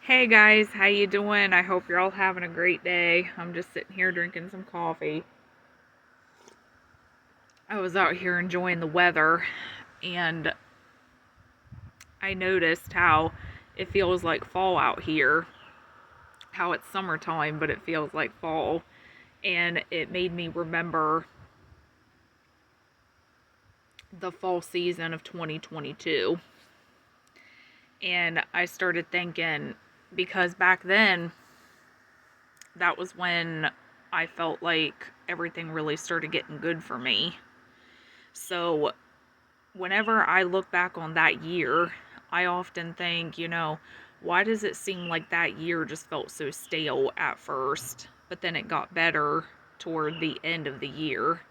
Hey guys, how you doing? I hope you're all having a great day. I'm just sitting here drinking some coffee. I was out here enjoying the weather and I noticed how it feels like fall out here. How it's summertime, but it feels like fall. And it made me remember the fall season of 2022. And I started thinking, because back then, that was when I felt like everything really started getting good for me. So whenever I look back on that year, I often think, why does it seem like that year just felt so stale at first, but then it got better toward the end of the year?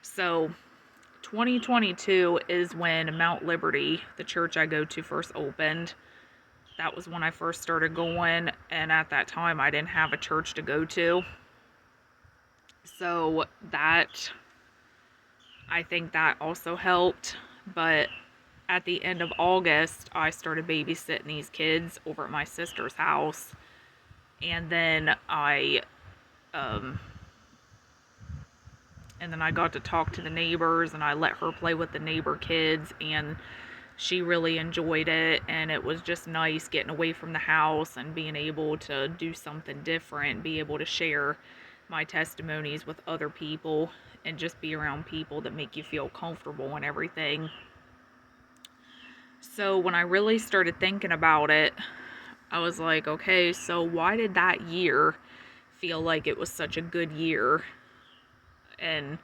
So 2022 is when Mount Liberty, the church I go to, first opened. That was when I first started going, and at that time I didn't have a church to go to. So I think that also helped, but at the end of August, I started babysitting these kids over at my sister's house. And then um, I got to talk to the neighbors and I let her play with the neighbor kids and she really enjoyed it. And it was just nice getting away from the house and being able to do something different, be able to share my testimonies with other people and just be around people that make you feel comfortable and everything. So when I really started thinking about it, I was like, okay, so why did that year feel like it was such a good year? And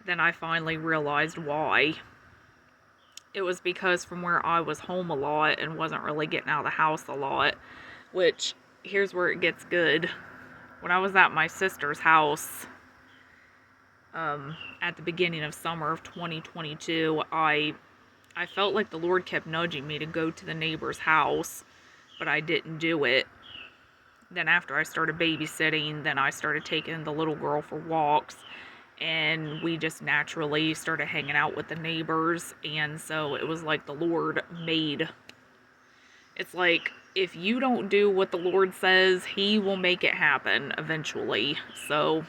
then I finally realized why. It was because from where I was home a lot and wasn't really getting out of the house a lot, which here's where it gets good. When I was at my sister's house at the beginning of summer of 2022, I felt like the Lord kept nudging me to go to the neighbor's house, but I didn't do it. Then after I started babysitting, then I started taking the little girl for walks, and we just naturally started hanging out with the neighbors. And so it was like the Lord made, it's like if you don't do what the Lord says, he will make it happen eventually. So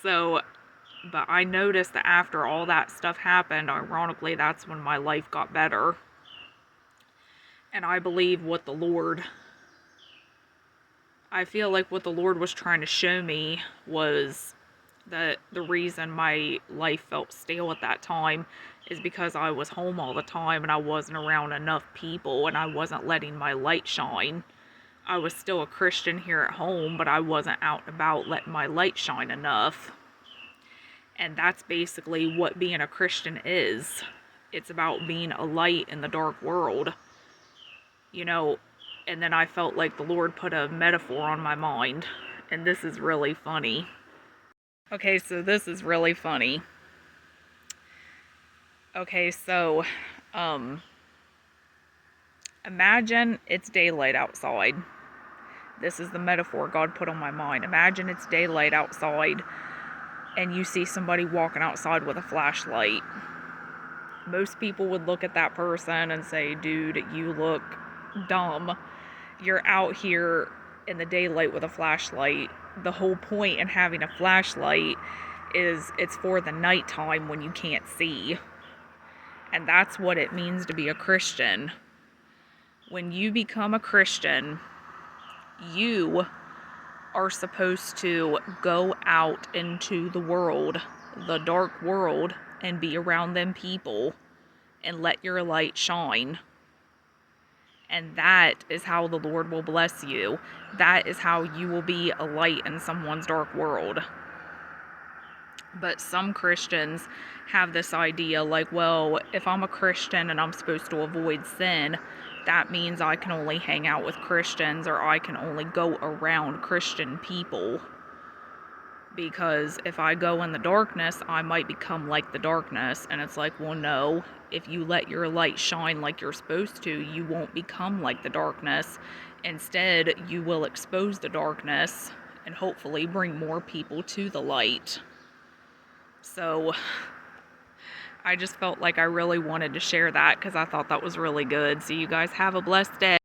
but I noticed that after all that stuff happened, ironically, that's when my life got better. And I feel like what the Lord was trying to show me was that the reason my life felt stale at that time is because I was home all the time and I wasn't around enough people and I wasn't letting my light shine. I was still a Christian here at home, but I wasn't out and about letting my light shine enough. And that's basically what being a Christian is. It's about being a light in the dark world. And then I felt like the Lord put a metaphor on my mind. And this is really funny. Okay, so this is really funny. Okay, so imagine it's daylight outside. This is the metaphor God put on my mind. Imagine it's daylight outside and you see somebody walking outside with a flashlight. Most people would look at that person and say, dude, you look dumb. You're out here in the daylight with a flashlight. The whole point in having a flashlight is it's for the nighttime when you can't see. And that's what it means to be a Christian. When you become a Christian, you are supposed to go out into the world, the dark world, and be around them people and let your light shine. And that is how the Lord will bless you. That is how you will be a light in someone's dark world. But some Christians have this idea like, well, if I'm a Christian and I'm supposed to avoid sin, that means I can only hang out with Christians or I can only go around Christian people. Because if I go in the darkness, I might become like the darkness. And it's like, well, no, if you let your light shine like you're supposed to, you won't become like the darkness. Instead, you will expose the darkness and hopefully bring more people to the light. So I just felt like I really wanted to share that because I thought that was really good. So you guys have a blessed day.